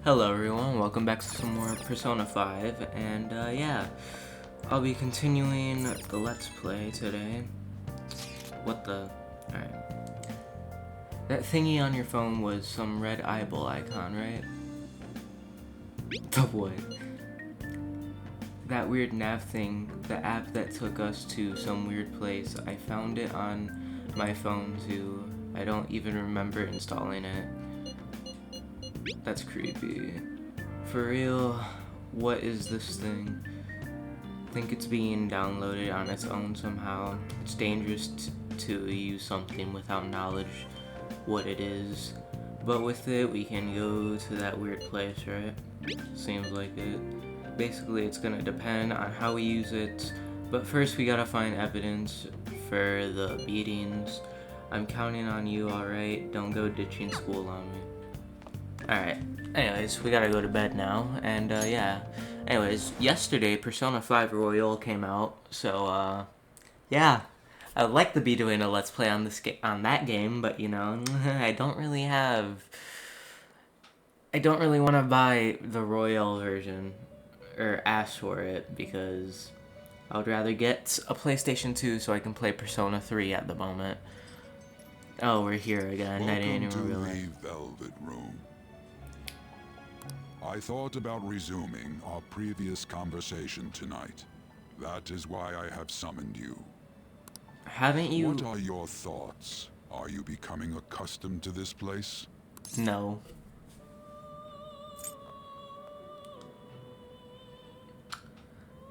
Hello everyone, welcome back to some more Persona 5, and yeah, I'll be continuing the Let's Play today. What the? Alright. That thingy on your phone was some red eyeball icon, right? The what? That weird nav thing, the app that took us to some weird place, I found it on my phone too. I don't even remember installing it. That's creepy. For real, what is this thing? Think it's being downloaded on its own somehow. It's dangerous to use something without knowledge what it is. But with it, we can go to that weird place, right? Seems like it. Basically, it's gonna depend on how we use it. But first, we gotta find evidence for the beatings. I'm counting on you, alright? Don't go ditching school on me. Alright, anyways, we gotta go to bed now, and yeah. Anyways, yesterday Persona 5 Royal came out, so yeah. I would like to be doing a Let's Play on that game, but you know, I don't really want to buy the Royal version, or ask for it, because I would rather get a PlayStation 2 so I can play Persona 3 at the moment. Oh, we're here again. I didn't even realize. The Velvet Room. I thought about resuming our previous conversation tonight. That is why I have summoned you. Haven't you? What are your thoughts? Are you becoming accustomed to this place? No.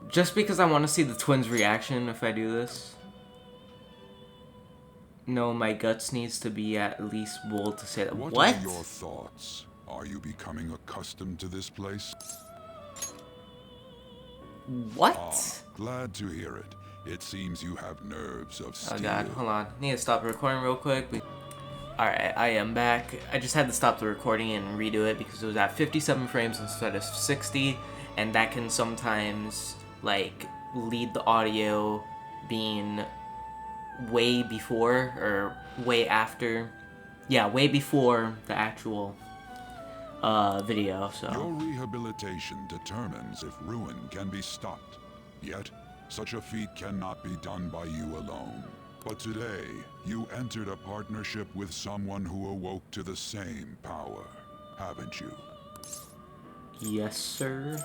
Just because I want to see the twins' reaction if I do this. No, my guts needs to be at least bold to say that. What? What are your thoughts? Are you becoming accustomed to this place? What? Ah, glad to hear it. It seems you have nerves of steel. Oh god, hold on. Need to stop the recording real quick. Alright, I am back. I just had to stop the recording and redo it because it was at 57 frames instead of 60, and that can sometimes, like, lead the audio being way before or way after. Yeah, way before the actual video, so. Your rehabilitation determines if ruin can be stopped. Yet, such a feat cannot be done by you alone. But today, you entered a partnership with someone who awoke to the same power, haven't you? Yes, sir.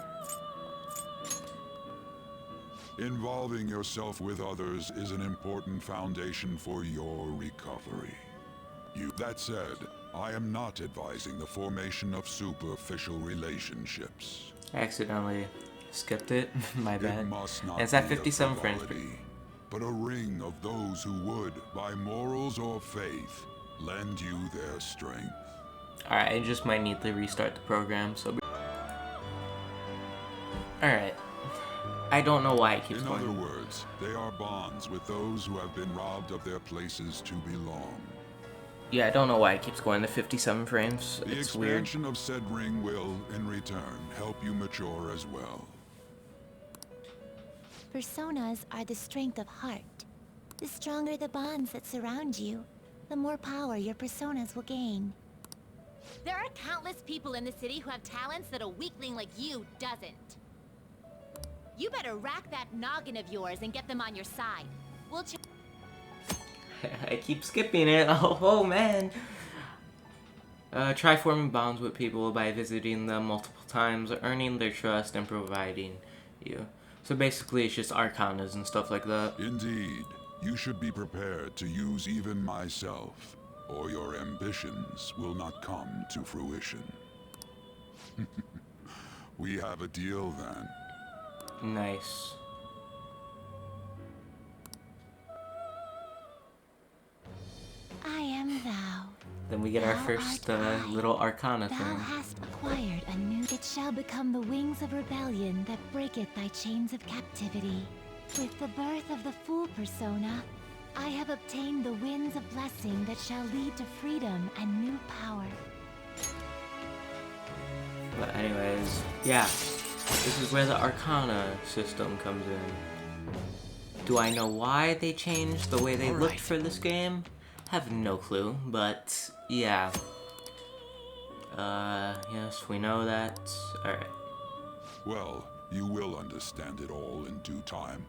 Involving yourself with others is an important foundation for your recovery. That said, I am not advising the formation of superficial relationships. I accidentally skipped it. My bad. It must not And it's at be a 57 frames. frivolity, but a ring of those who would, by morals or faith, lend you their strength. Alright, I just might need to restart the program, so. Alright. I don't know why it keeps going. In other words, they are bonds with those who have been robbed of their places to belong. Yeah, I don't know why it keeps going to 57 frames. The It's weird. expansion of said ring will, in return, help you mature as well. Personas are the strength of heart. The stronger the bonds that surround you, the more power your personas will gain. There are countless people in the city who have talents that a weakling like you doesn't. You better rack that noggin of yours and get them on your side. We'll I keep skipping it. Oh man. Try forming bonds with people by visiting them multiple times, earning their trust, and providing you. So basically, it's just arcanas and stuff like that. Indeed, you should be prepared to use even myself, or your ambitions will not come to fruition. We have a deal then. Nice. I am thou. Then we get our Thou first art I. little arcana Thou thing. hast acquired a new... It shall become the wings of rebellion that breaketh thy chains of captivity. With the birth of the Fool persona, I have obtained the winds of blessing that shall lead to freedom and new power. But anyways, yeah. This is where the arcana system comes in. Do I know why they changed the way they looked for this game? Have no clue, but yeah. Yes, we know that. Alright. Well, you will understand it all in due time.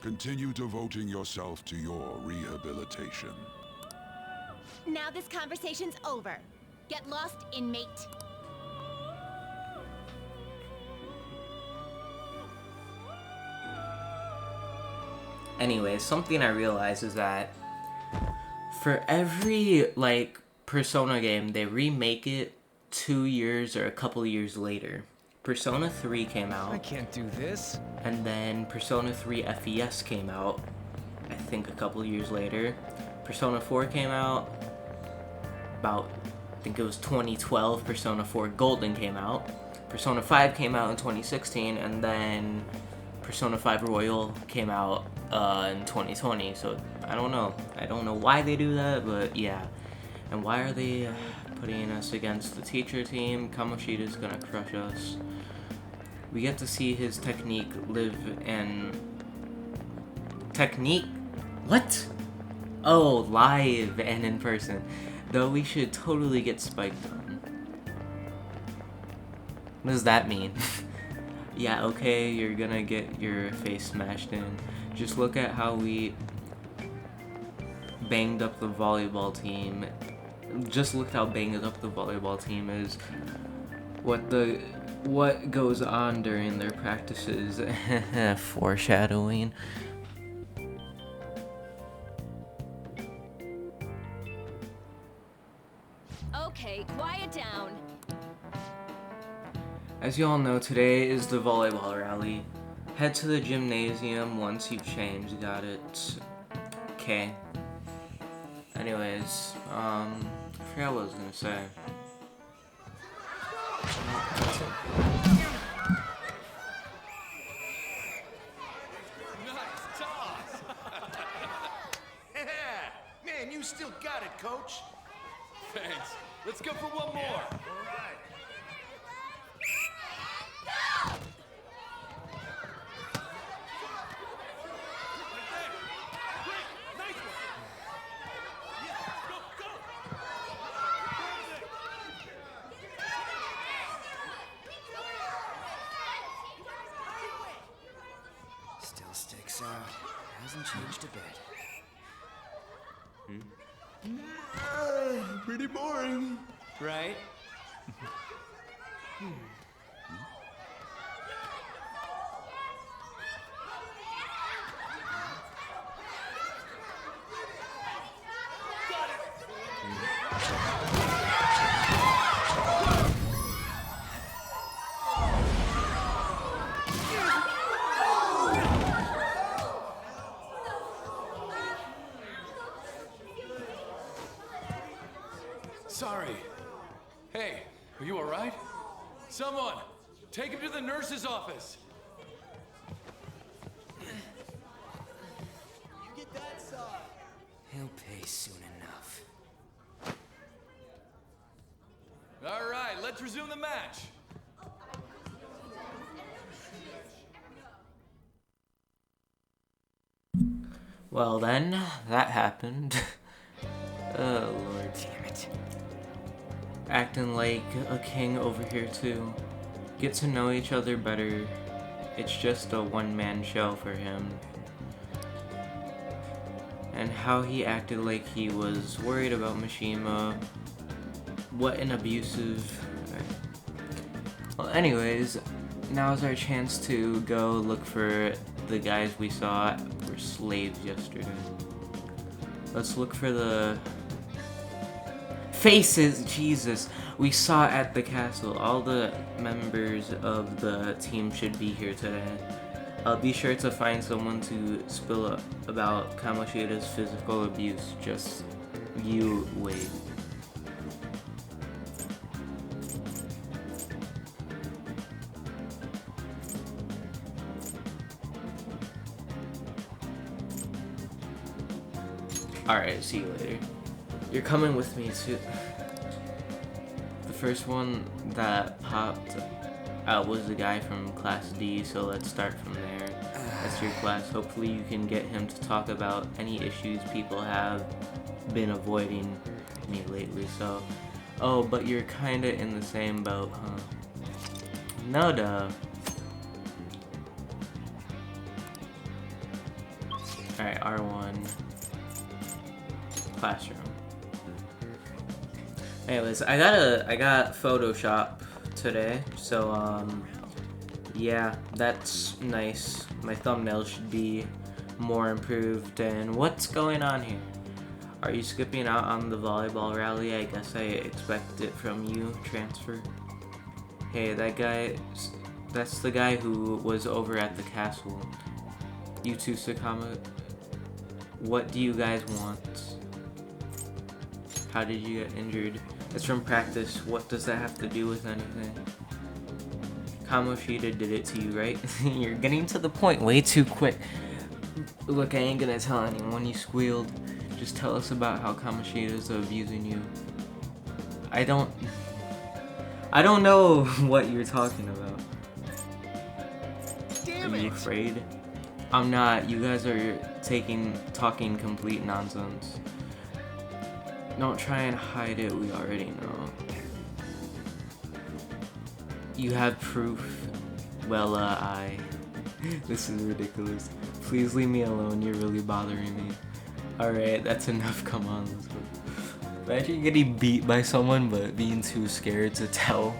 Continue devoting yourself to your rehabilitation. Now this conversation's over. Get lost, inmate. Anyway, something I realized is that for every, like, Persona game, they remake it 2 years or a couple of years later. Persona 3 came I out, can't do this. and then Persona 3 FES came out, I think a couple of years later. Persona 4 came out about, I think it was 2012, Persona 4 Golden came out. Persona 5 came out in 2016, and then Persona 5 Royal came out in 2020, so I don't know why they do that, but yeah. And why are they putting us against the teacher team? Kamoshida's gonna crush us. We get to see his technique live and... Technique? What? Oh, live and in person. Though we should totally get spiked on. What does that mean? Yeah, okay, you're gonna get your face smashed in. Just look at how we banged up the volleyball team. Just look how banged up the volleyball team is. What goes on during their practices. Foreshadowing. Okay, quiet down. As you all know, today is the volleyball rally. Head to the gymnasium once you've changed. Got it. Okay. Anyways, I forgot what I was gonna say. Nice toss! Yeah! Man, you still got it, coach. Thanks. Let's go for one more. Still sticks out. Hasn't changed a bit. Pretty boring. Right? Sorry. Hey, are you alright? Someone, take him to the nurse's office. He'll pay soon enough. Alright, let's resume the match. Well then, that happened. Oh lord. Damn it. Acting like a king over here too. Get to know each other better. It's just a one-man show for him. And how he acted like he was worried about Mishima. What an abusive... Well, anyways, now's our chance to go look for the guys we saw were slaves yesterday. Let's look for the faces, Jesus, we saw at the castle. All the members of the team should be here today. Be sure to find someone to spill up about Kamoshida's physical abuse. Just you wait. Alright, see you later. You're coming with me to... The first one that popped out was the guy from Class D, so let's start from there. That's your class. Hopefully you can get him to talk about any issues people have been avoiding me lately. So, Oh, but you're kinda in the same boat, huh? No duh. Alright, R1. Classroom. Anyways, I got Photoshop today, so yeah, that's nice. My thumbnail should be more improved. And what's going on here? Are you skipping out on the volleyball rally? I guess I expect it from you, transfer. Hey, that guy, that's the guy who was over at the castle. You two, Sakama, what do you guys want? How did you get injured? It's from practice. What does that have to do with anything? Kamoshida did it to you, right? You're getting to the point way too quick. Look, I ain't gonna tell anyone you squealed. Just tell us about how Kamoshida's abusing you. I don't know what you're talking about. Damn Are you it! afraid? I'm not. You guys are talking complete nonsense. Don't try and hide it, we already know. You have proof? Well, this is ridiculous. Please leave me alone, you're really bothering me. Alright, that's enough, come on, let's go. Imagine getting beat by someone but being too scared to tell.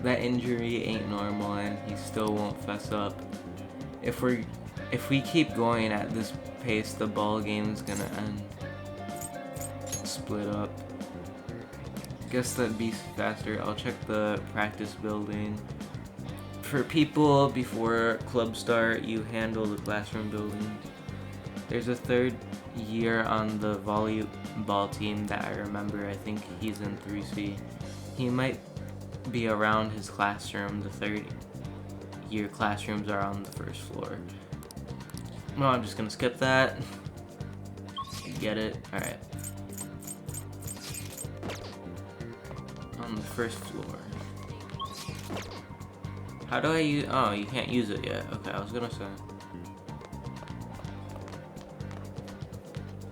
That injury ain't normal and he still won't fess up. If we keep going at this pace, the ball game's gonna end. Split up. Guess that beats faster. I'll check the practice building. For people before club start, you handle the classroom building. There's a third year on the volleyball team that I remember. I think he's in 3C. He might be around his classroom. The third year classrooms are on the first floor. No, I'm just gonna skip that. Get it? Alright. On the first floor. How do I use? Oh, you can't use it yet. Okay, I was gonna say.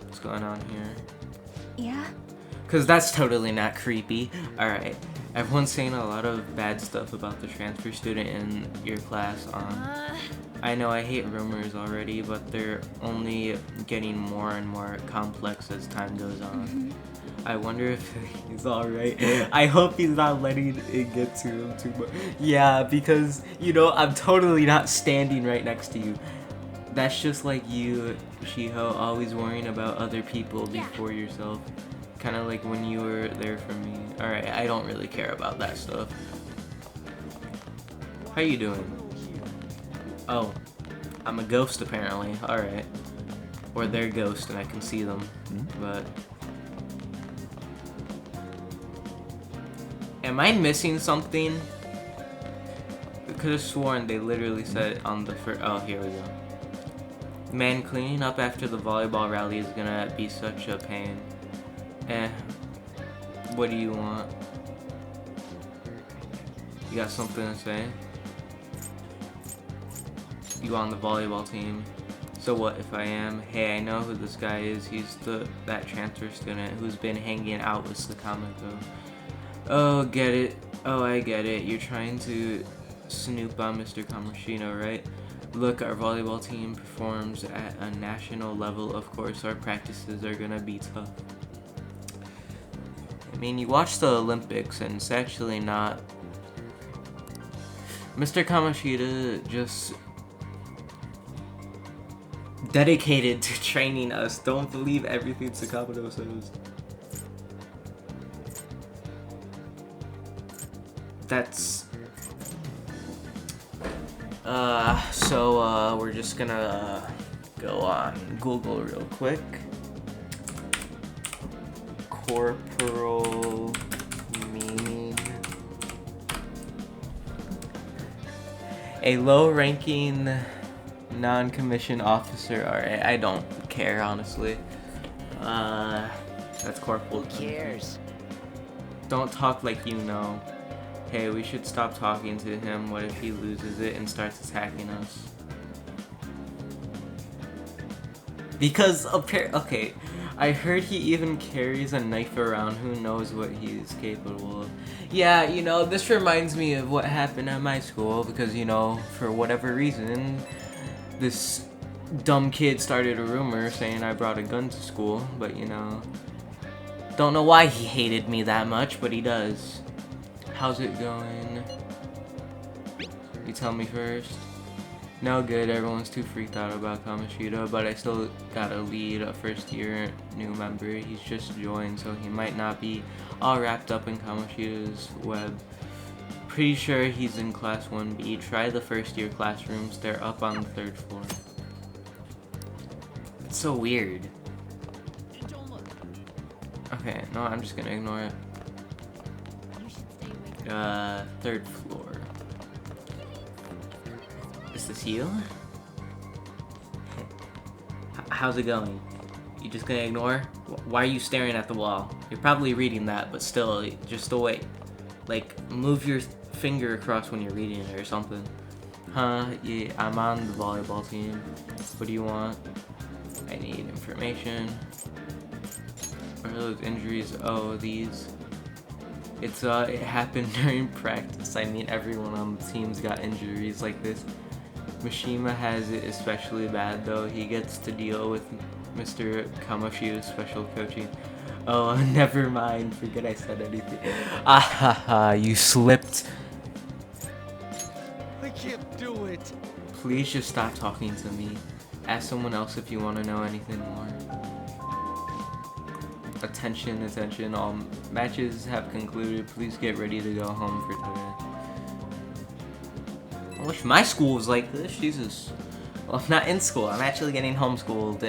What's going on here? Yeah? Cause that's totally not creepy. Alright. Everyone's saying a lot of bad stuff about the transfer student in your class. I know I hate rumors already, but they're only getting more and more complex as time goes on. I wonder if he's alright. I hope he's not letting it get to him too much. Yeah, because, you know, I'm totally not standing right next to you. That's just like you, Shiho, always worrying about other people before yourself. Kind of like when you were there for me. Alright, I don't really care about that stuff. How you doing? Oh, I'm a ghost apparently. Alright. Or they're ghosts and I can see them. But... am I missing something? I could have sworn they literally said it on the first... oh, here we go. Man, cleaning up after the volleyball rally is gonna be such a pain. What do you want? You got something to say? You on the volleyball team. So what if I am? Hey, I know who this guy is. He's that transfer student who's been hanging out with Sakamako. Oh, get it. Oh, I get it. You're trying to snoop on Mr. Kamoshida, right? Look, our volleyball team performs at a national level. Of course, our practices are gonna be tough. I mean, you watch the Olympics and it's actually not... Mr. Kamoshida just dedicated to training us. Don't believe everything Sakamoto says. That's... so we're just gonna go on Google real quick. Corporal meaning. A low-ranking non-commissioned officer. Alright, I don't care, honestly. That's corporal. Who cares? Don't talk like you know. Hey, we should stop talking to him. What if he loses it and starts attacking us? Because okay, I heard he even carries a knife around. Who knows what he's capable of. Yeah, you know, this reminds me of what happened at my school because, you know, for whatever reason, this dumb kid started a rumor saying I brought a gun to school, but, you know, don't know why he hated me that much, but he does. How's it going? You tell me first. No good, everyone's too freaked out about Kamoshida, but I still gotta lead a first year new member. He's just joined, so he might not be all wrapped up in Kamoshida's web. Pretty sure he's in class 1B. Try the first year classrooms, they're up on the 3rd floor. It's so weird. Okay, no, I'm just gonna ignore it. 3rd floor. Is this you? How's it going? You just gonna ignore? Why are you staring at the wall? You're probably reading that, but still, just wait. Like, move your finger across when you're reading it or something. Huh? Yeah, I'm on the volleyball team. What do you want? I need information. What are those injuries? Oh, these. It happened during practice. I mean, everyone on the team's got injuries like this. Mishima has it especially bad though. He gets to deal with Mr. Kamoshida's special coaching. Oh, never mind. Forget I said anything. Ah ha ha, you slipped. I can't do it. Please just stop talking to me. Ask someone else if you want to know anything more. Attention, attention. All matches have concluded. Please get ready to go home for today. I wish my school was like this, Jesus. Well, I'm not in school. I'm actually getting homeschooled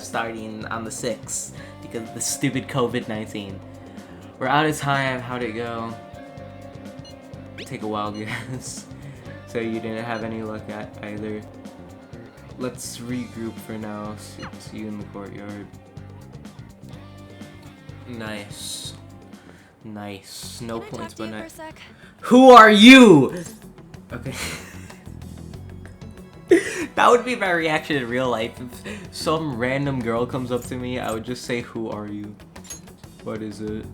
starting on the 6th because of the stupid COVID-19. We're out of time. How'd it go? Take a wild guess. So you didn't have any luck at either. Let's regroup for now. See you in the courtyard. Nice. Nice. No points, but nice. Who are you? Okay. That would be my reaction in real life. If some random girl comes up to me, I would just say, "Who are you? What is it?"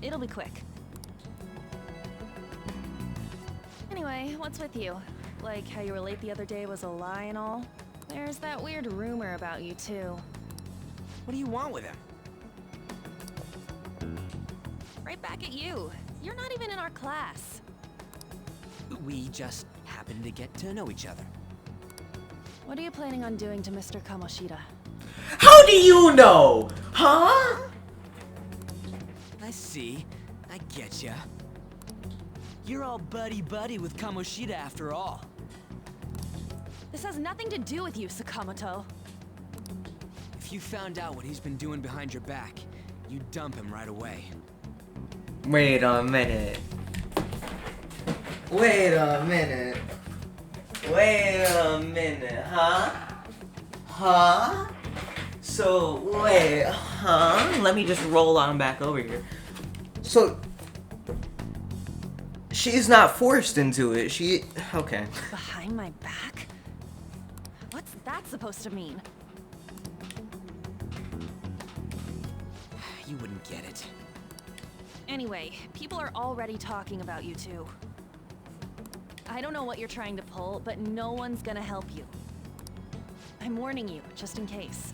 It'll be quick. Anyway, what's with you? Like how you were late the other day was a lie and all? There's that weird rumor about you too. What do you want with him? Right back at you. You're not even in our class. We just happened to get to know each other. What are you planning on doing to Mr. Kamoshida? How do you know? Huh? I see. I get ya. You're all buddy-buddy with Kamoshida after all. This has nothing to do with you, Sakamoto. If you found out what he's been doing behind your back, you'd dump him right away. Wait a minute. Wait a minute. Wait a minute, huh? Huh? So, wait, huh? Let me just roll on back over here. So, she's not forced into it. Okay. Behind my back? What's that supposed to mean? You wouldn't get it. Anyway, people are already talking about you two. I don't know what you're trying to pull, but no one's gonna help you. I'm warning you, just in case.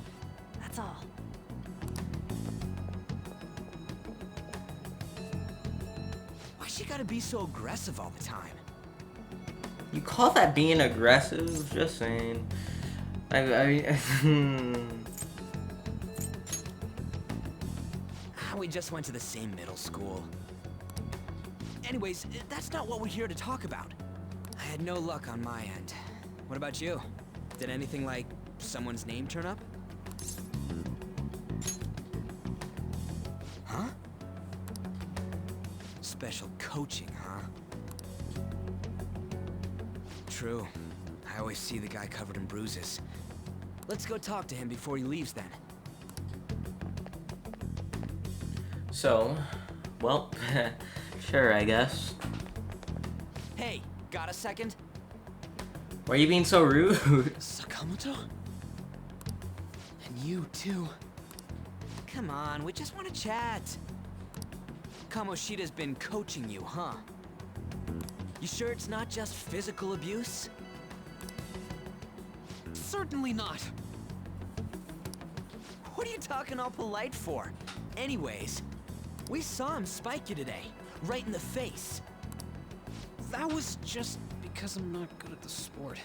That's all. Why she gotta be so aggressive all the time? You call that being aggressive? Just saying. We just went to the same middle school. Anyways, that's not what we're here to talk about. I had no luck on my end. What about you? Did anything like someone's name turn up? Huh? Special coaching, huh? True. I always see the guy covered in bruises. Let's go talk to him before he leaves then. So, well, sure, I guess. Hey, got a second? Why are you being so rude? Sakamoto? And you too. Come on, we just want to chat. Kamoshida's been coaching you, huh? You sure it's not just physical abuse? Certainly not. What are you talking all polite for? Anyways, we saw him spike you today, right in the face. That was just because I'm not good at the sport.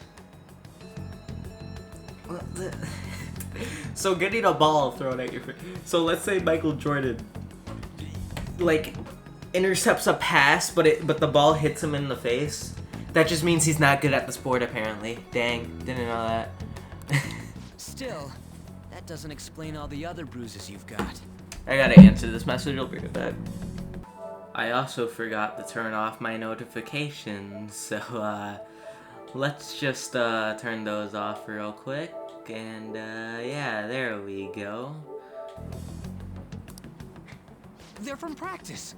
So getting a ball thrown at your face. So let's say Michael Jordan, like, intercepts a pass, but the ball hits him in the face. That just means he's not good at the sport, apparently. Dang, didn't know that. Still, that doesn't explain all the other bruises you've got. I gotta answer this message. I'll be right back. I also forgot to turn off my notifications, so let's just turn those off real quick. And yeah, there we go. They're from practice.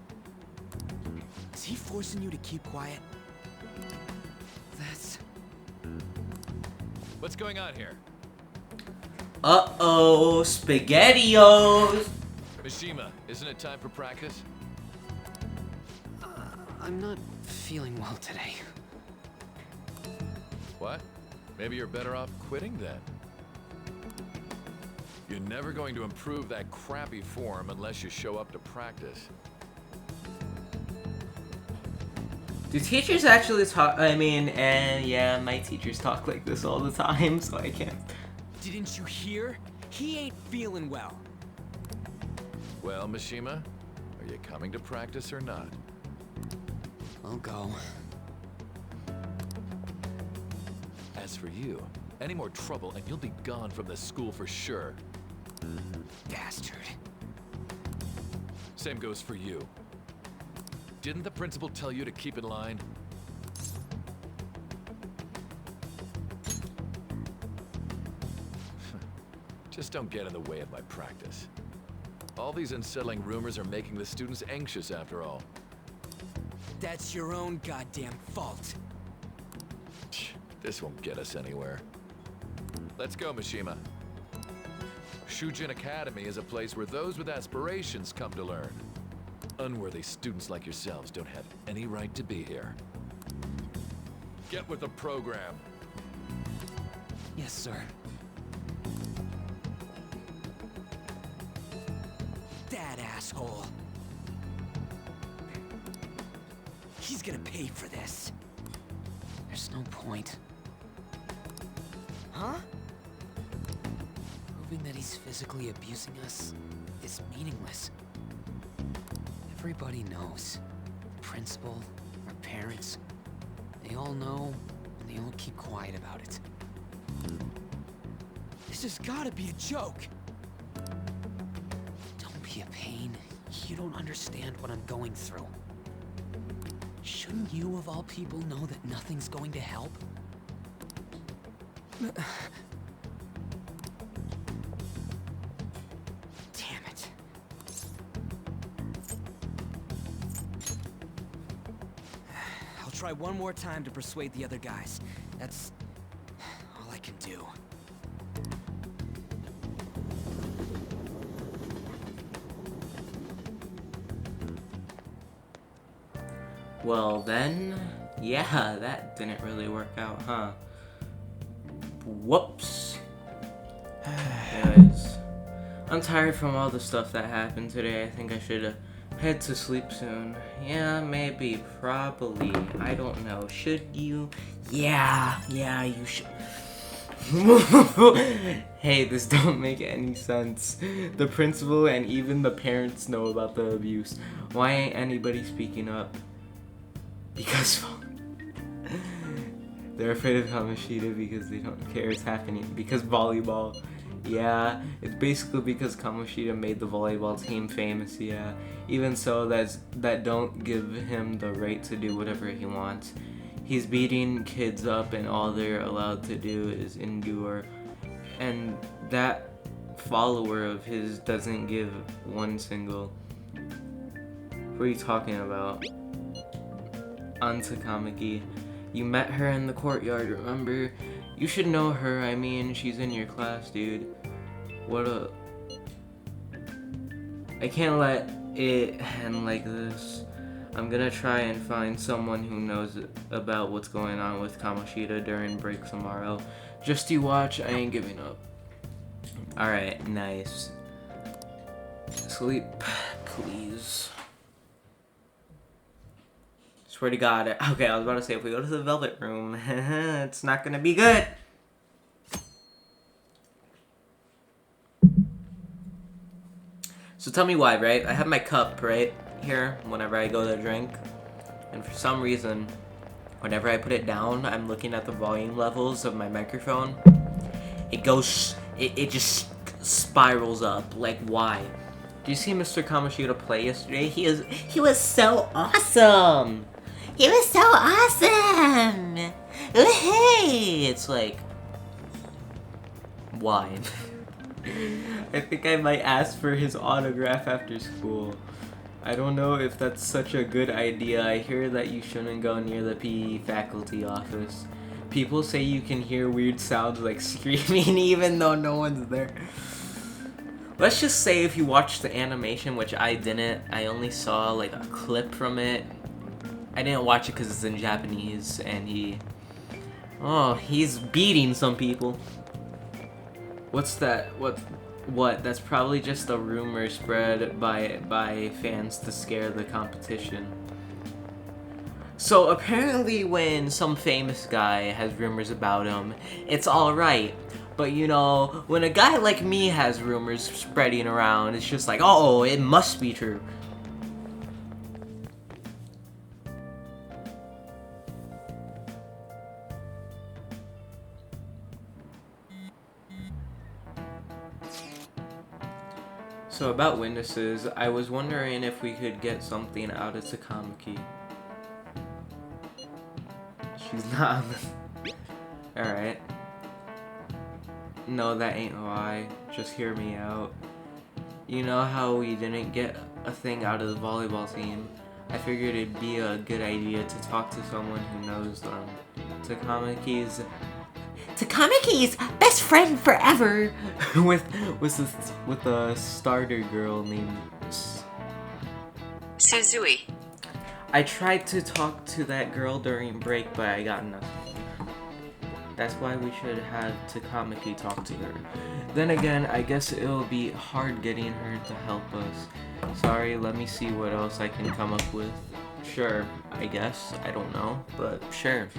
Is he forcing you to keep quiet? That's... What's going on here? Uh-oh, SpaghettiOs! Mishima, isn't it time for practice? I'm not feeling well today. What? Maybe you're better off quitting then. You're never going to improve that crappy form unless you show up to practice. Do teachers actually talk? I mean, and yeah, my teachers talk like this all the time, so I can't. Didn't you hear? He ain't feeling well. Well, Mishima, are you coming to practice or not? I'll go. As for you, any more trouble and you'll be gone from this school for sure. Bastard. Same goes for you. Didn't the principal tell you to keep in line? Just don't get in the way of my practice. All these unsettling rumors are making the students anxious after all. That's your own goddamn fault. This won't get us anywhere. Let's go, Mishima. Shujin Academy is a place where those with aspirations come to learn. Unworthy students like yourselves don't have any right to be here. Get with the program. Yes, sir. That asshole. He's gonna pay for this. There's no point. Huh? Proving that he's physically abusing us is meaningless. Everybody knows. The principal, our parents, they all know, and they all keep quiet about it. This has gotta be a joke. Don't be a pain. You don't understand what I'm going through. Shouldn't you, of all people, know that nothing's going to help? Damn it. I'll try one more time to persuade the other guys. That's all I can do. Well then, yeah, that didn't really work out, huh? Whoops. Anyways, I'm tired from all the stuff that happened today. I think I should head to sleep soon. Yeah, maybe, probably. I don't know. Should you? Yeah, you should. Hey, this don't make any sense. The principal and even the parents know about the abuse. Why ain't anybody speaking up? Because they're afraid of Kamoshida because they don't care it's happening. Because volleyball. Yeah, it's basically because Kamoshida made the volleyball team famous, yeah. Even so, that don't give him the right to do whatever he wants. He's beating kids up and all they're allowed to do is endure. And that follower of his doesn't give one single... What are you talking about? Anta Kamiki. You met her in the courtyard, remember? You should know her, I mean, she's in your class, dude. What a... I can't let it end like this. I'm gonna try and find someone who knows about what's going on with Kamoshida during break tomorrow. Just you watch, I ain't giving up. Alright, nice. Sleep, please. Swear to God. Okay, I was about to say, if we go to the Velvet Room, it's not gonna be good. So tell me why, right? I have my cup right here whenever I go to drink. And for some reason, whenever I put it down, I'm looking at the volume levels of my microphone. It goes, it just spirals up. Like, why? Do you see Mr. Kamoshida play yesterday? He was so awesome! He was so awesome! Hey! It's like, why? I think I might ask for his autograph after school. I don't know if that's such a good idea. I hear that you shouldn't go near the PE faculty office. People say you can hear weird sounds like screaming even though no one's there. Let's just say if you watched the animation, which I didn't, I only saw like a clip from it. I didn't watch it because it's in Japanese and he's beating some people. What's that? What? That's probably just a rumor spread by fans to scare the competition. So apparently when some famous guy has rumors about him, it's alright. But you know, when a guy like me has rumors spreading around, it's just like, oh, it must be true. So about witnesses, I was wondering if we could get something out of Takamaki. She's not on the... Alright. No, that ain't why. Just hear me out. You know how we didn't get a thing out of the volleyball team? I figured it'd be a good idea to talk to someone who knows them. Takamaki's best friend forever with a starter girl named Suzui. I tried to talk to that girl during break, but I got nothing. That's why we should have Takamaki talk to her. Then again, I guess it'll be hard getting her to help us. Sorry, let me see what else I can come up with. Sure, I guess. I don't know, but sure.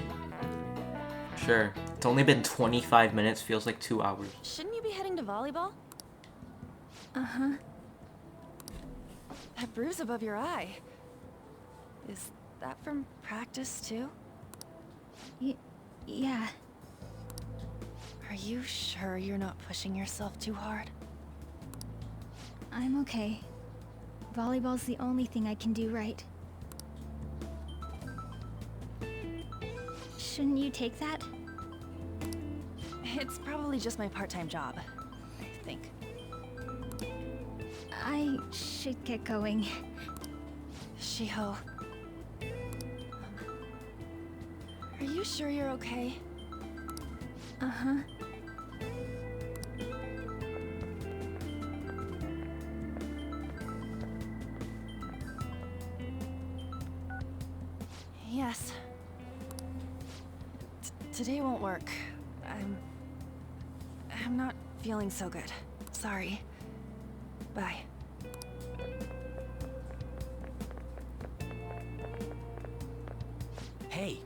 Sure. It's only been 25 minutes, feels like 2 hours. Shouldn't you be heading to volleyball? Uh-huh. That bruise above your eye. Is that from practice too? Yeah. Are you sure you're not pushing yourself too hard? I'm okay. Volleyball's the only thing I can do right. Shouldn't you take that? It's probably just my part-time job, I think. I should get going. Shiho. Are you sure you're okay? Uh-huh. Yes. Today won't work. I'm not feeling so good. Sorry. Bye. Hey,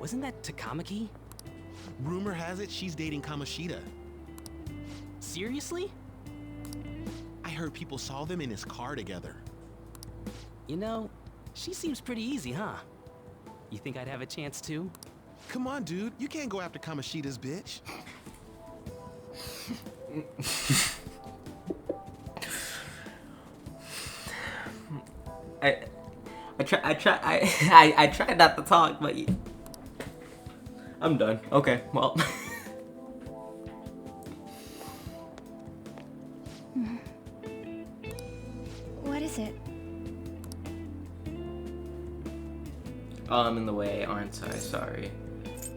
wasn't that Takamaki? Rumor has it she's dating Kamoshida. Seriously? I heard people saw them in his car together. You know, she seems pretty easy, huh? You think I'd have a chance too? Come on, dude. You can't go after Kamoshida's bitch. I tried not to talk, but I'm done. Okay, well. What is it? Oh, I'm in the way, aren't I? Sorry.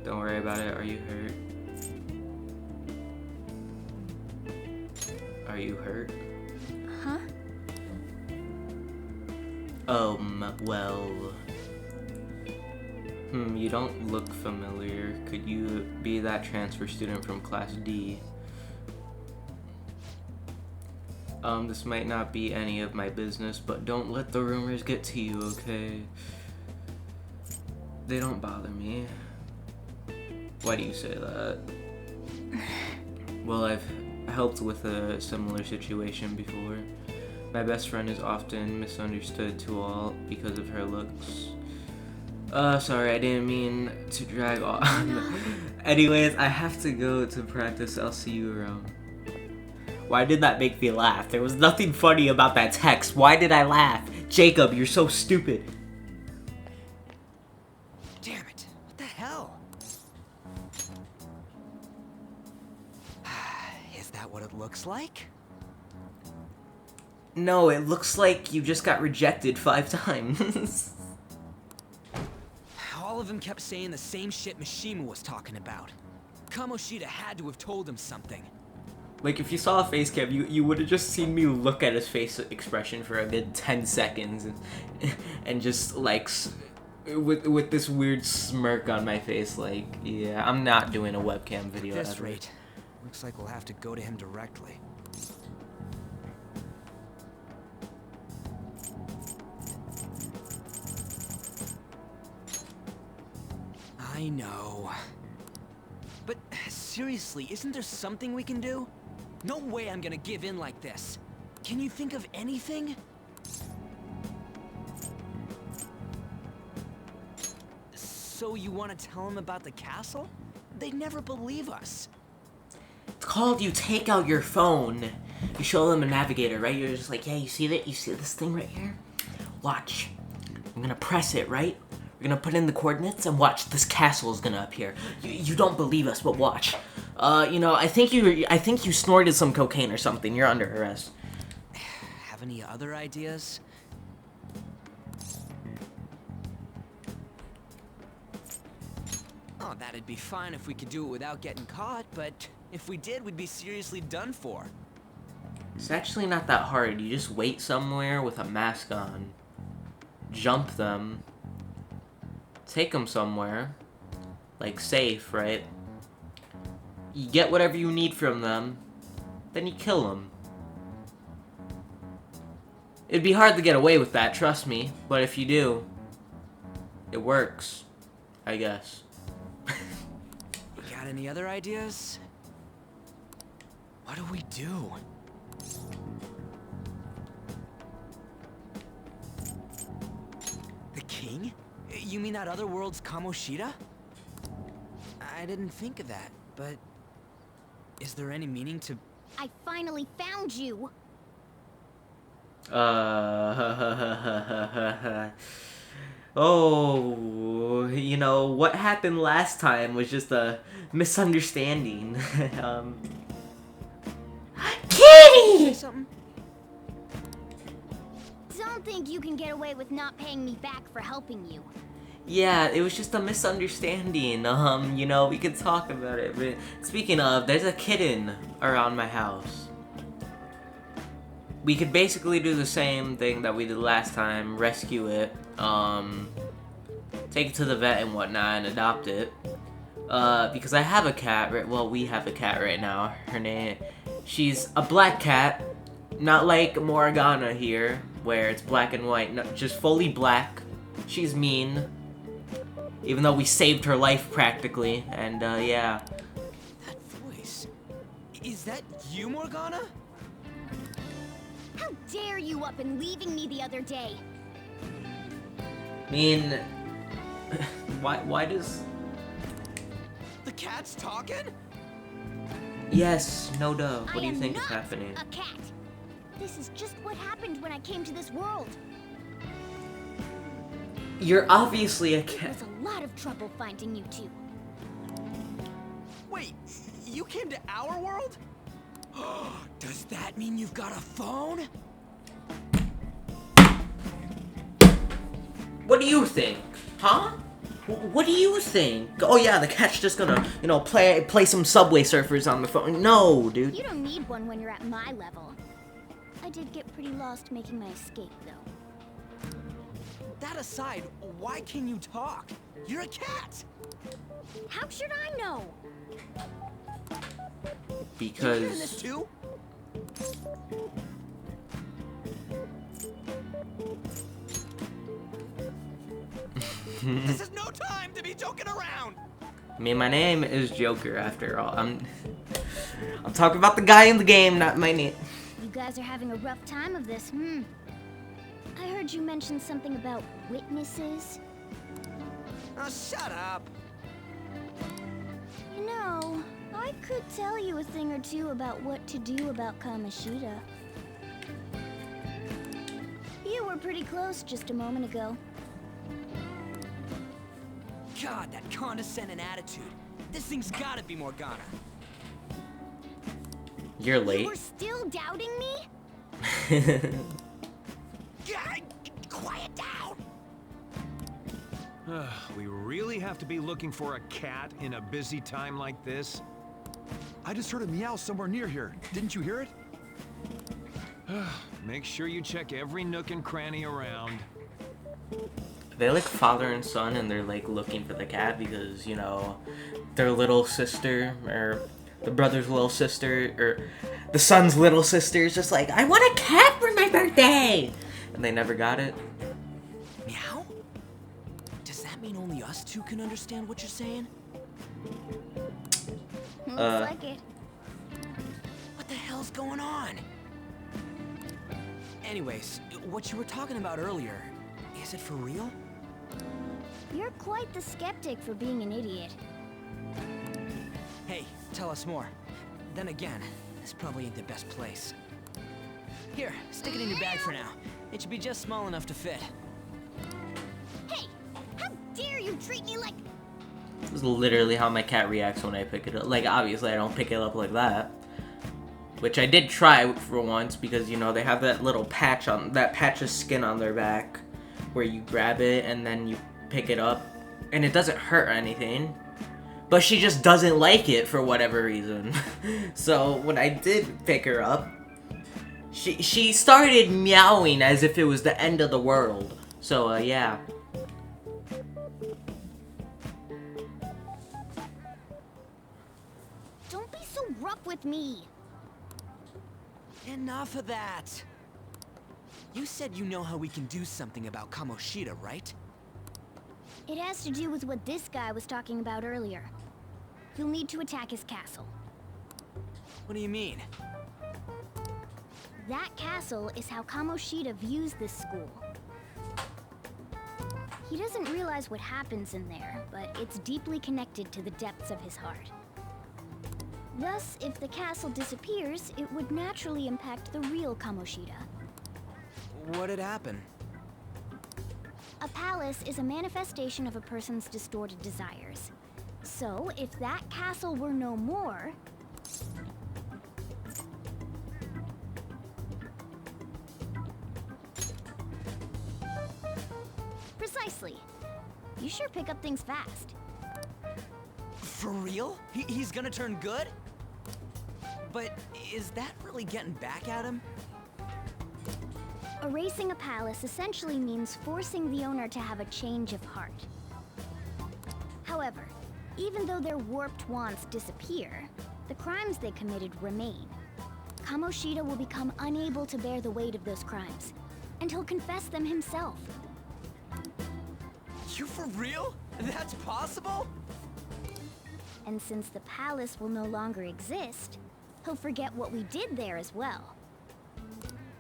Don't worry about it. Are you hurt? Are you hurt? Huh? Well... you don't look familiar. Could you be that transfer student from Class D? This might not be any of my business, but don't let the rumors get to you, okay? They don't bother me. Why do you say that? Well, I've helped with a similar situation before. My best friend is often misunderstood to all because of her looks. Sorry, I didn't mean to drag on. Anyways, I have to go to practice. I'll see you around. Why did that make me laugh? There was nothing funny about that text. Why did I laugh? Jacob, you're so stupid. Damn it. What the hell? Is that what it looks like? No, it looks like you just got rejected 5 times. All of them kept saying the same shit Mishima was talking about. Kamoshida had to have told him something. Like, if you saw a face cam, you would have just seen me look at his face expression for a good 10 seconds and just, like, with this weird smirk on my face, like, yeah, I'm not doing a webcam video. At this rate, looks like we'll have to go to him directly. I know. But seriously, isn't there something we can do? No way I'm gonna give in like this. Can you think of anything? So you want to tell them about the castle? They'd never believe us. It's called you take out your phone. You show them a navigator, right? You're just like, yeah, you see that? You see this thing right here? Watch. I'm gonna press it, right? We're gonna put in the coordinates and watch. This castle is gonna appear. You don't believe us, but watch. You know, I think you snorted some cocaine or something. You're under arrest. Have any other ideas? Oh, that'd be fine if we could do it without getting caught, but if we did, we'd be seriously done for. It's actually not that hard. You just wait somewhere with a mask on. Jump them. Take them somewhere. Like safe, right? You get whatever you need from them. Then you kill them. It'd be hard to get away with that, trust me. But if you do, it works. I guess. Got any other ideas? What do we do? The king? You mean that other world's Kamoshida? I didn't think of that, but is there any meaning to... I finally found you! Oh, you know, what happened last time was just a misunderstanding. Kitty! Something? Don't think you can get away with not paying me back for helping you. Yeah, it was just a misunderstanding. You know, we could talk about it. But speaking of, there's a kitten around my house. We could basically do the same thing that we did last time, rescue it, take it to the vet and whatnot, and adopt it. Because I have a cat, right? Well, we have a cat right now. Her name, she's a black cat, not like Morgana here, where it's black and white, no, just fully black. She's mean, even though we saved her life practically, and yeah. That voice, is that you, Morgana? How dare you up and leaving me the other day? I mean, why does... The cat's talking? Yes, no duh. What do you think is I am happening? not a cat. This is just what happened when I came to this world. You're obviously a cat. It was a lot of trouble finding you two. Wait, you came to our world? Does that mean you've got a phone? What do you think? Huh? What do you think? Oh yeah, the cat's just gonna, you know, play some Subway Surfers on the phone. No, dude. You don't need one when you're at my level. I did get pretty lost making my escape, though. that aside, why can you talk? You're a cat! How should I know? You hearing this Because too? This is no time to be joking around! I mean, my name is Joker after all. I'm talking about the guy in the game, not my name. You guys are having a rough time of this, I heard you mention something about witnesses. Oh, shut up! You know, I could tell you a thing or two about what to do about Kamoshida. You were pretty close just a moment ago. God, that condescending attitude. This thing's gotta be Morgana. You're You late. were still doubting me? God, quiet down! We really have to be looking for a cat in a busy time like this? I just heard a meow somewhere near here. Didn't you hear it? Make sure you check every nook and cranny around. They like father and son, and they're like looking for the cat because, you know, their little sister or the brother's little sister or the son's little sister is just like, I want a cat for my birthday, and they never got it. Meow? Does that mean only us two can understand what you're saying? Looks like it. What the hell's going on? Anyways, what you were talking about earlier, is it for real? You're quite the skeptic for being an idiot. Hey, tell us more. Then again, this probably ain't the best place. Here, stick it in your bag for now. It should be just small enough to fit. Hey, how dare you treat me like... This is literally how my cat reacts when I pick it up. Like, obviously I don't pick it up like that. Which I did try for once because, you know, they have that little patch on, that patch of skin on their back where you grab it and then you pick it up and it doesn't hurt or anything. But she just doesn't like it for whatever reason. So when I did pick her up, she started meowing as if it was the end of the world. So, yeah. Don't be so rough with me. Enough of that! You said you know how we can do something about Kamoshida, right? It has to do with what this guy was talking about earlier. You'll need to attack his castle. What do you mean? That castle is how Kamoshida views this school. He doesn't realize what happens in there, but it's deeply connected to the depths of his heart. Thus, if the castle disappears, it would naturally impact the real Kamoshida. What'd happen? A palace is a manifestation of a person's distorted desires. So, if that castle were no more... Precisely. You sure pick up things fast. For real? He's gonna turn good? But is that really getting back at him? Erasing a palace essentially means forcing the owner to have a change of heart. However, even though their warped wants disappear, the crimes they committed remain. Kamoshida will become unable to bear the weight of those crimes, and he'll confess them himself. You for real? That's possible? And since the palace will no longer exist, he'll forget what we did there as well.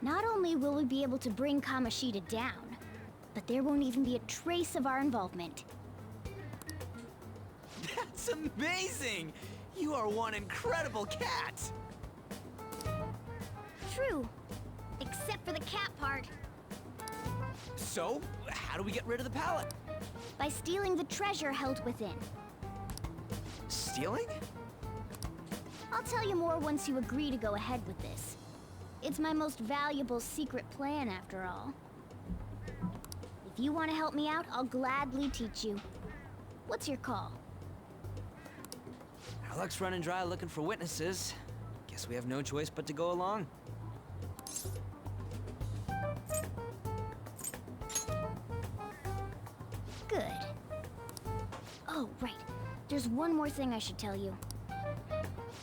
Not only will we be able to bring Kamoshida down, but there won't even be a trace of our involvement. That's amazing! You are one incredible cat! True. Except for the cat part. So, how do we get rid of the pallet? By stealing the treasure held within. Stealing? I'll tell you more once you agree to go ahead with this. It's my most valuable secret plan, after all. If you want to help me out, I'll gladly teach you. What's your call? Our luck's running dry looking for witnesses. Guess we have no choice but to go along. Oh, right. There's one more thing I should tell you.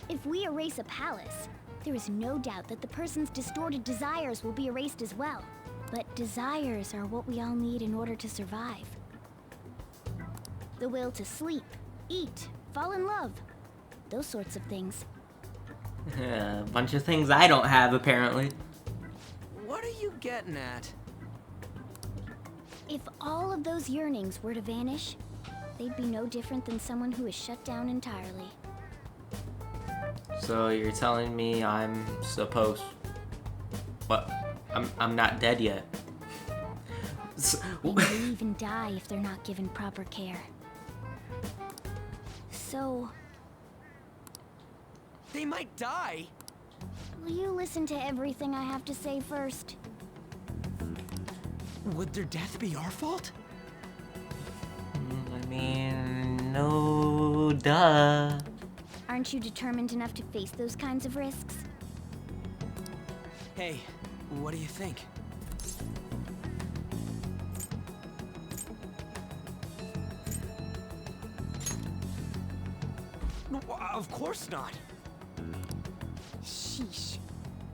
If we erase a palace, there is no doubt that the person's distorted desires will be erased as well. But desires are what we all need in order to survive. The will to sleep, eat, fall in love. Those sorts of things. A bunch of things I don't have, apparently. What are you getting at? If all of those yearnings were to vanish, they'd be no different than someone who is shut down entirely. So you're telling me I'm supposed... What? I'm not dead yet. They may even die if they're not given proper care. So... They might die? will you listen to everything I have to say first? Would their death be our fault? I mean, no, duh. Aren't you determined enough to face those kinds of risks? Hey, what do you think? Of course not. Sheesh.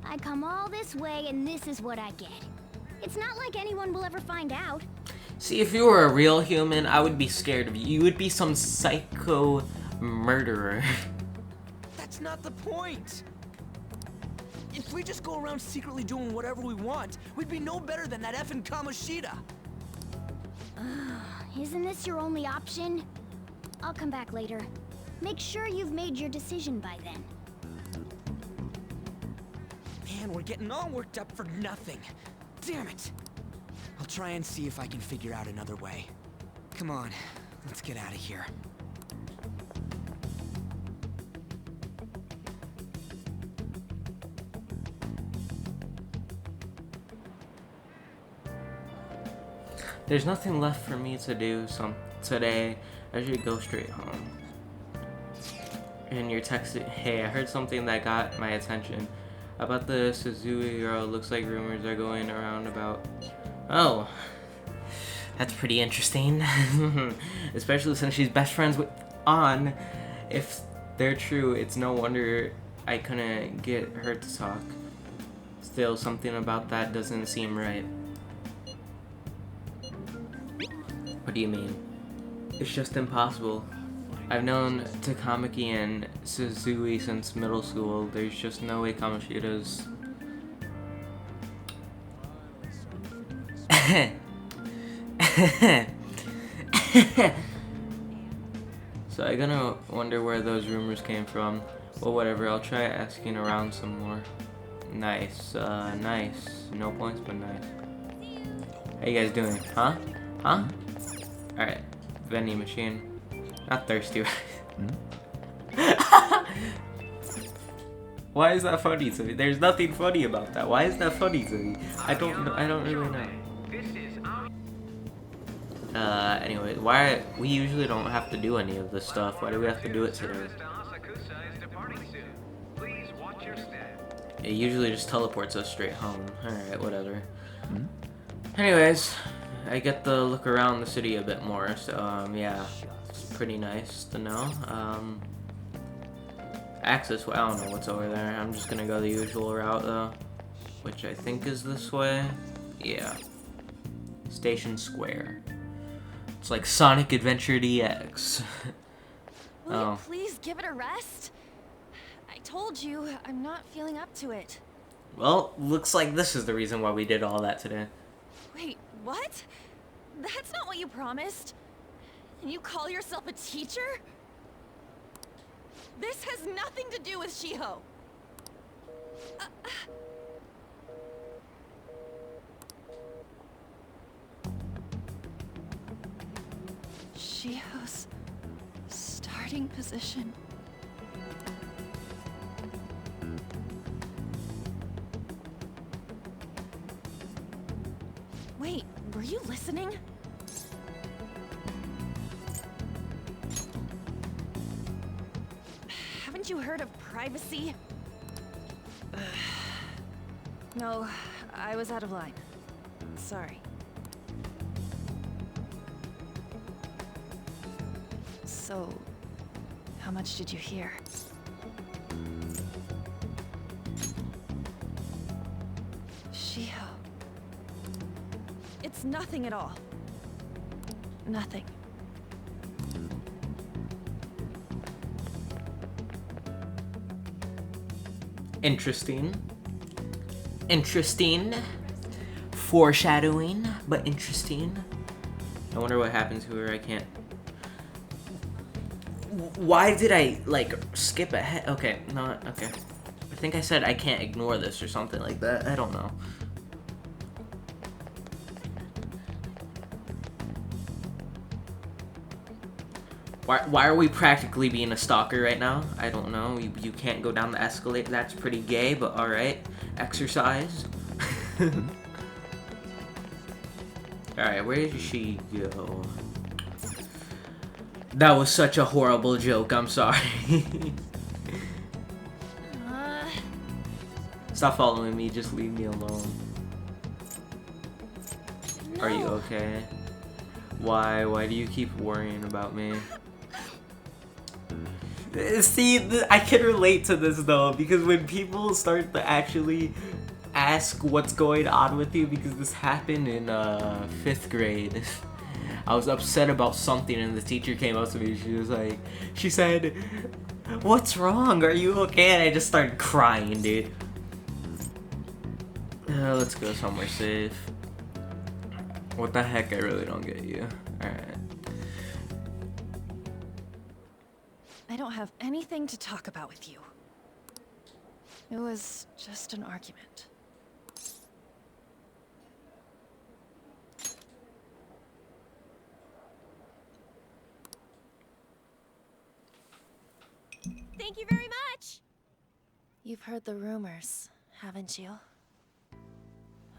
I come all this way and this is what I get. It's not like anyone will ever find out. See, if you were a real human, I would be scared of you. You would be some psycho murderer. That's not the point. If we just go around secretly doing whatever we want, we'd be no better than that effing Kamoshida. Isn't this your only option? I'll come back later. Make sure you've made your decision by then. Man, we're getting all worked up for nothing. Damn it. I'll try and see if I can figure out another way. Come on, let's get out of here. There's nothing left for me to do today. I should go straight home. And you're texting, hey, I heard something that got my attention. About the Suzuki girl, looks like rumors are going around about... Oh, that's pretty interesting. Especially since she's best friends with An. If they're true, it's no wonder I couldn't get her to talk. Still, something about that doesn't seem right. What do you mean? It's just impossible. I've known Takamaki and Suzui since middle school. There's just no way Kamoshida's... So I'm gonna wonder where those rumors came from. Well, whatever, I'll try asking around some more. Nice, nice. No points, but nice. How you guys doing? Huh? Huh? Alright, vending machine. Not thirsty, right? Why is that funny to me? There's nothing funny about that. Why is that funny to me? I don't really know. Anyway, why we usually don't have to do any of this stuff. Why do we have to do it today? It usually just teleports us straight home. Alright, whatever. Anyways, I get to look around the city a bit more, so yeah. Pretty nice to know. Access, well, I don't know what's over there. I'm just gonna go the usual route though, which I think is this way. Yeah. Station Square. It's like Sonic Adventure DX. Will you please give it a rest? I told you, I'm not feeling up to it. Well, looks like this is the reason why we did all that today. Wait, what? That's not what you promised. And you call yourself a teacher? This has nothing to do with Shiho. Shiho's starting position. Wait, were you listening? Haven't you heard of privacy? No, I was out of line. Sorry. So, how much did you hear? Shiho. It's nothing at all. Nothing. Interesting. Interesting. Foreshadowing, but interesting. I wonder what happens to her. I can't. Why did I, like, skip ahead? Okay, not. Okay. I think I said I can't ignore this or something like that. I don't know. Why are we practically being a stalker right now? I don't know. You can't go down the escalator. That's pretty gay, but alright. Exercise. Alright, where did she go? That was such a horrible joke. I'm sorry. Stop following me. Just leave me alone. No. Are you okay? Why? Why do you keep worrying about me? See, I can relate to this though, because when people start to actually ask what's going on with you, because this happened in 5th grade. I was upset about something and the teacher came up to me and she said, "What's wrong? Are you okay?" And I just started crying, dude. Let's go somewhere safe. What the heck? I really don't get you. Alright. I don't have anything to talk about with you. It was just an argument. Thank you very much! You've heard the rumors, haven't you?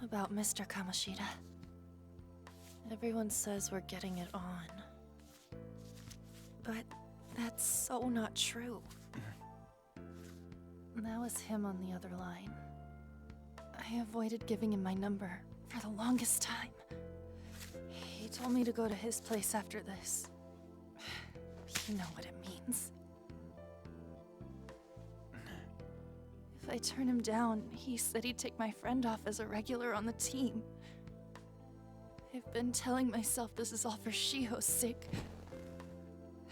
About Mr. Kamoshida. Everyone says we're getting it on. But that's so not true. That was him on the other line. I avoided giving him my number for the longest time. He told me to go to his place after this. You know what it means. If I turn him down, he said he'd take my friend off as a regular on the team. I've been telling myself this is all for Shiho's sake.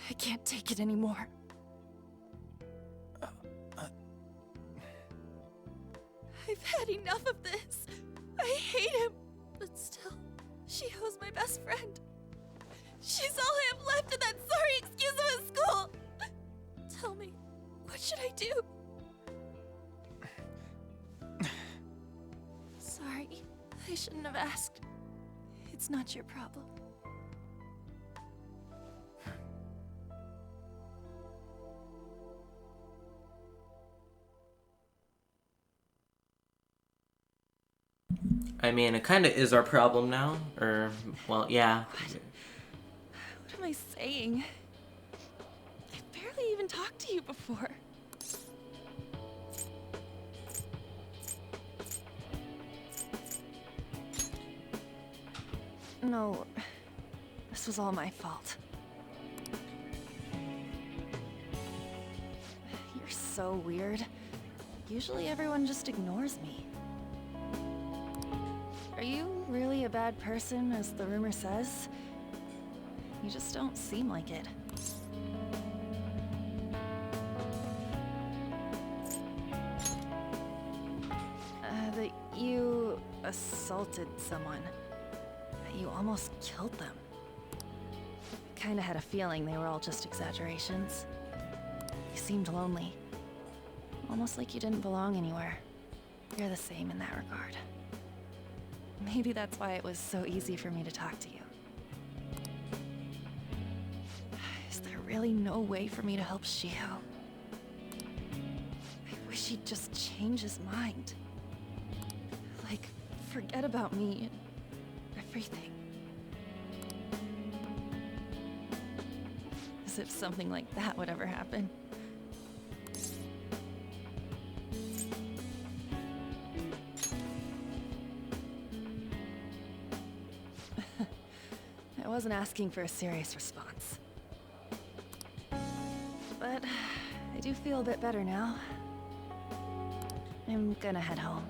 I can't take it anymore. I've had enough of this. I hate him. But still, Shiho's my best friend. She's all I have left in that sorry excuse of a school. Tell me, what should I do? Sorry, I shouldn't have asked. It's not your problem. I mean, it kind of is our problem now. Or, well, yeah. What am I saying? I barely even talked to you before. No, this was all my fault. You're so weird. Usually everyone just ignores me. Are you really a bad person, as the rumor says? You just don't seem like it. That you assaulted someone. That you almost killed them. I kinda had a feeling they were all just exaggerations. You seemed lonely. Almost like you didn't belong anywhere. You're the same in that regard. Maybe that's why it was so easy for me to talk to you. Is there really no way for me to help Shiho? I wish he'd just change his mind. Like, forget about me and everything. As if something like that would ever happen. I wasn't asking for a serious response. but I do feel a bit better now. I'm gonna head home.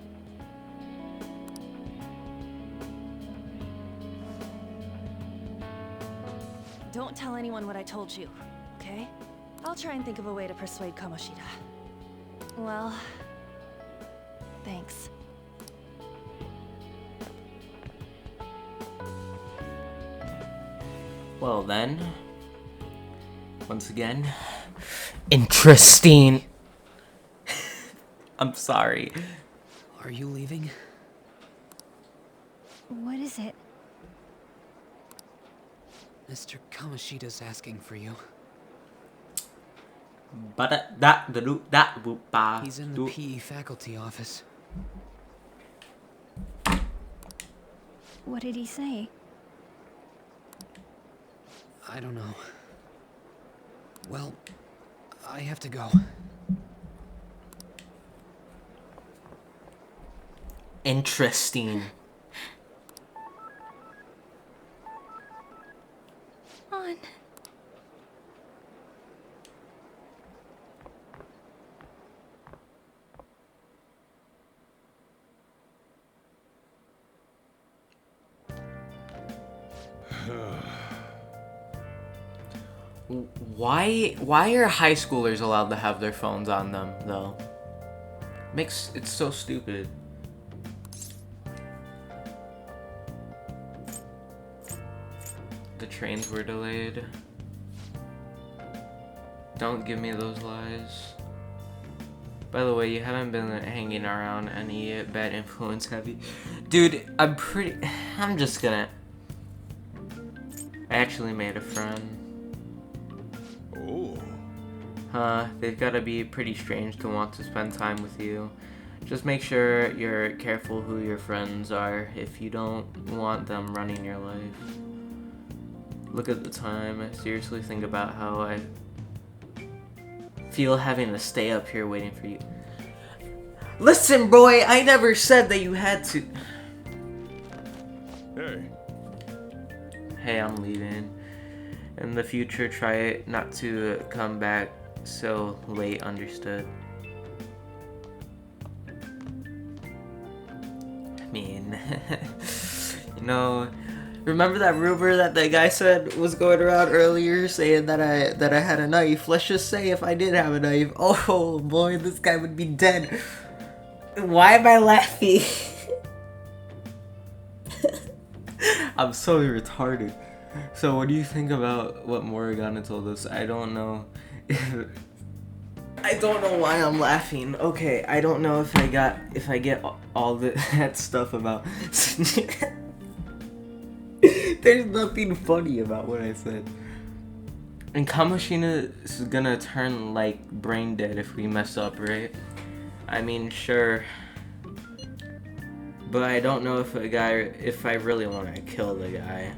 Don't tell anyone what I told you, okay? I'll try and think of a way to persuade Kamoshida. Well, thanks. Well then, once again, interesting. I'm sorry. Are you leaving? What is it? Mr. Kamoshida's asking for you. He's in the PE faculty office. What did he say? I don't know. Well, I have to go. Interesting. On. Why are high schoolers allowed to have their phones on them though? It's so stupid. The trains were delayed. Don't give me those lies. By the way, you haven't been hanging around any bad influence, have you? Dude, I'm just gonna... I actually made a friend. Oh. Huh, they've gotta be pretty strange to want to spend time with you. Just make sure you're careful who your friends are if you don't want them running your life. Look at the time. Seriously think about how I feel having to stay up here waiting for you. Listen, boy, I never said that you had to. Hey. Hey, I'm leaving. In the future, try not to come back so late, understood? I mean, you know, remember that rumor that the guy said was going around earlier saying that I had a knife? Let's just say if I did have a knife, oh boy, this guy would be dead. Why am I laughing? I'm so retarded. So what do you think about what Morgana told us? I don't know. I don't know why I'm laughing. Okay, I don't know if I get all that stuff about. There's nothing funny about what I said. And Kamoshida is gonna turn like brain dead if we mess up, right? I mean, sure. But I don't know if I really want to kill the guy.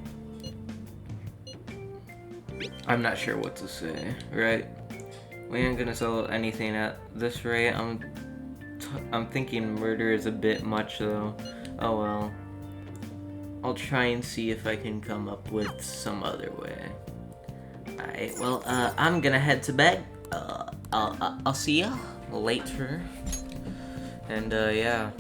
I'm not sure what to say, right? We ain't gonna sell anything at this rate. I'm thinking murder is a bit much though. Oh well. I'll try and see if I can come up with some other way. Alright, well, I'm gonna head to bed. I'll see ya later. And, yeah.